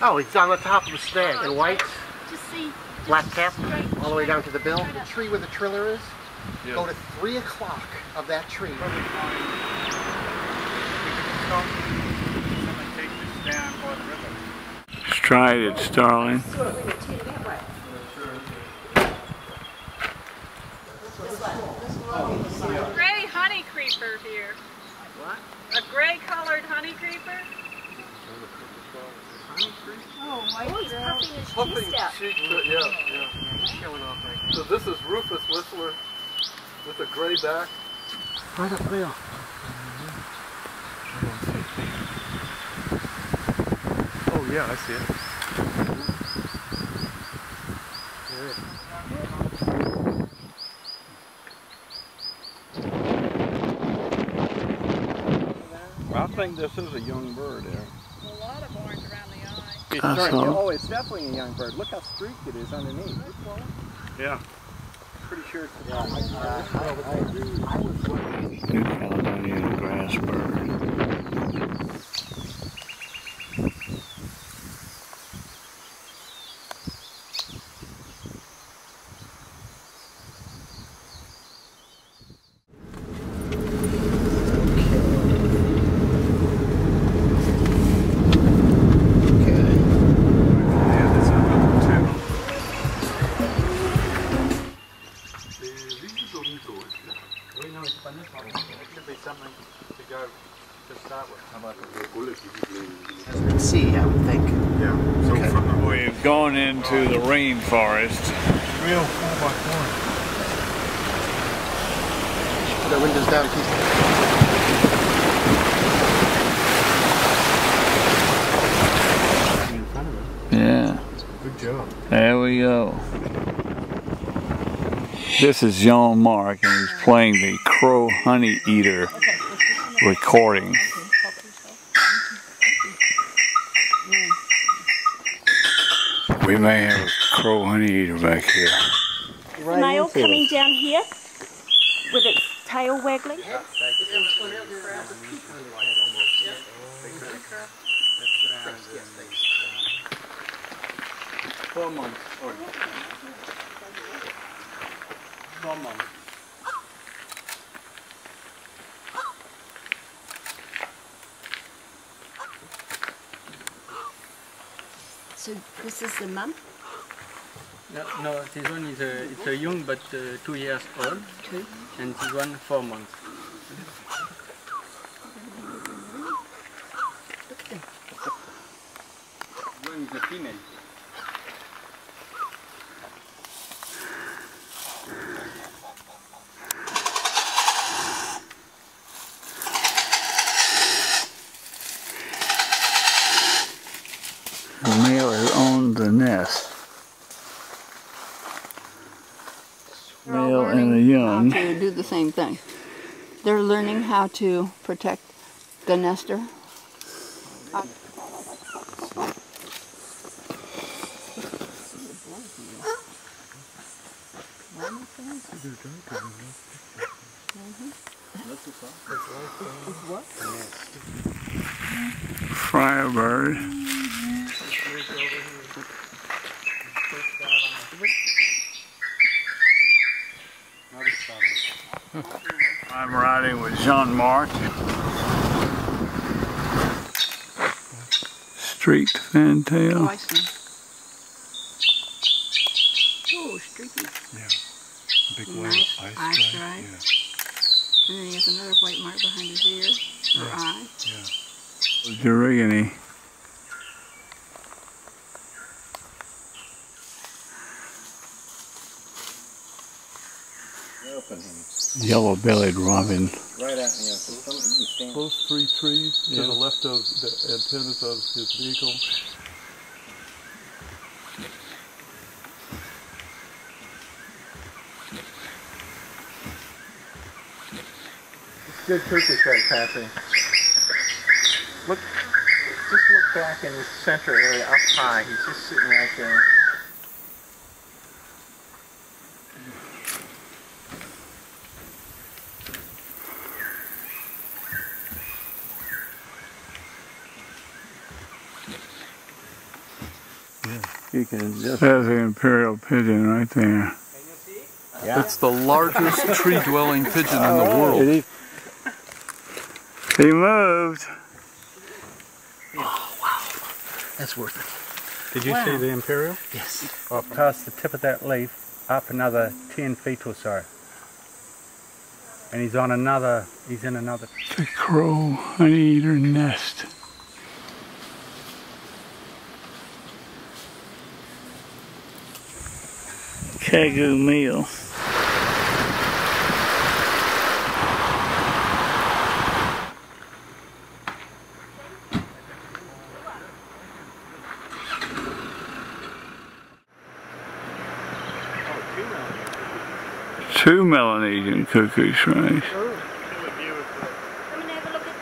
Oh, he's on the top of the snag in white, Just see. black cap, all the way down to the bill. The tree where the triller is, go to 3 o'clock of that tree. Let's try it, Starling. Gray honey creeper here. What? A gray colored honey creeper. Oh, white Oh, he's puffing his chest out. He's showing off right now. So this is Rufus Whistler with a gray back. Right up there. Oh yeah, I see it. I think this is a young bird there. A lot of orange around the eye. It's oh, it's definitely a young bird. Look how streaked it is underneath. Yeah. Pretty sure it's the New Caledonia grass bird. As we can see, I would think. Yeah. So from the We've gone into the rainforest. real 4x4. Put our windows down, Yeah. Good job. There we go. This is Jean-Marc, and he's playing the Crow Honey Eater recording. We may have a crow honey eater back here. The male coming down here with its tail waggling. 4 months. 4 months. So this is the mum? No, this one is it's a young but 2 years old, and this one 4 months. Look at them. This one is a female. The male has owned the nest. Male and a young. How to do the same thing. They're learning how to protect the nester. Firebird. I'm riding with Jean-Marc. Streaked fantail. Oh, I see. Oh, streaky. Yeah. Big white Nice eye eye stripe. stripe. Yeah. And then he has another white mark behind his ear, or eye. Yeah. Durigony. Yellow-bellied robin. Right out, so you can stand. Those 3 trees to the left of the antennas of his vehicle. Good turkey head passing. Look, just look back in the center area up high. He's just sitting right there. you can just... There's the imperial pigeon right there. Yeah. It's the largest tree-dwelling pigeon in the world. He moved. Oh, wow. That's worth it. Did you see the imperial? Yes. Well, past the tip of that leaf, up another 10 feet or so. And he's in another... The crow honey eater nest. Kagu meal. Two Melanesian cuckoos, right? Come and have a look at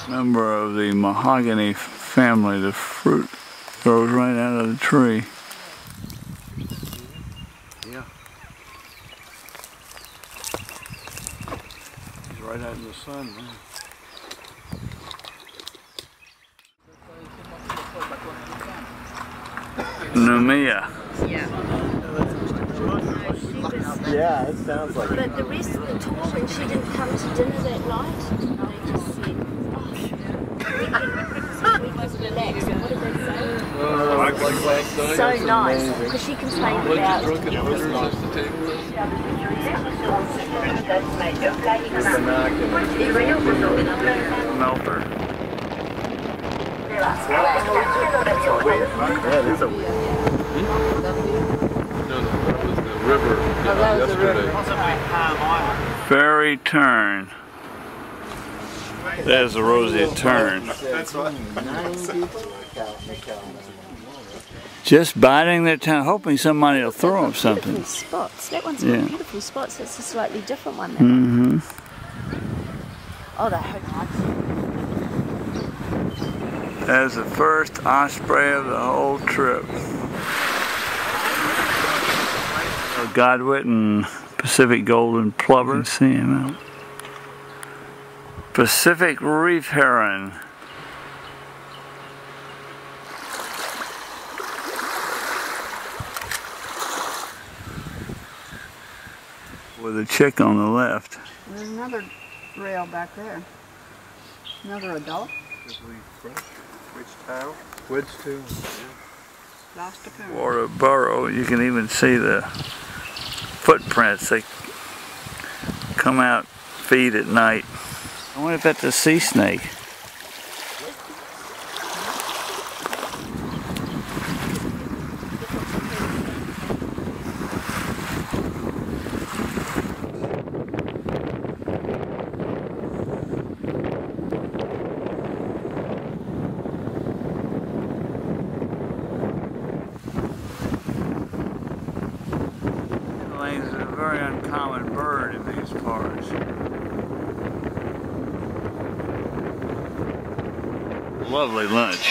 the... Member of the mahogany family, the fruit grows right out of the tree. Yeah. He's right out in the sun, man. Numia. Yeah, it sounds like it. But the rest of the tour, when she didn't come to dinner that night, they just said, we can relax. What did they say? So nice, because she complained about... Melter. Yeah, it is a weird. No, that was the river yesterday. Ferry Turn. There's the roseate tern. Just biding their time, hoping somebody will throw them something. Spots. That one's got beautiful spots. It's a slightly different one. That one. Oh, they're nice. There's the first osprey of the whole trip. Godwit and Pacific golden plover. You can see him out. Pacific reef heron. With a chick on the left. There's another rail back there. Another adult. Which tail? Which tail? Last appearance. Water burrow. You can even see the footprints. They come out, feed at night. I wonder if that's a sea snake. Is a very uncommon bird in these parts. Lovely lunch.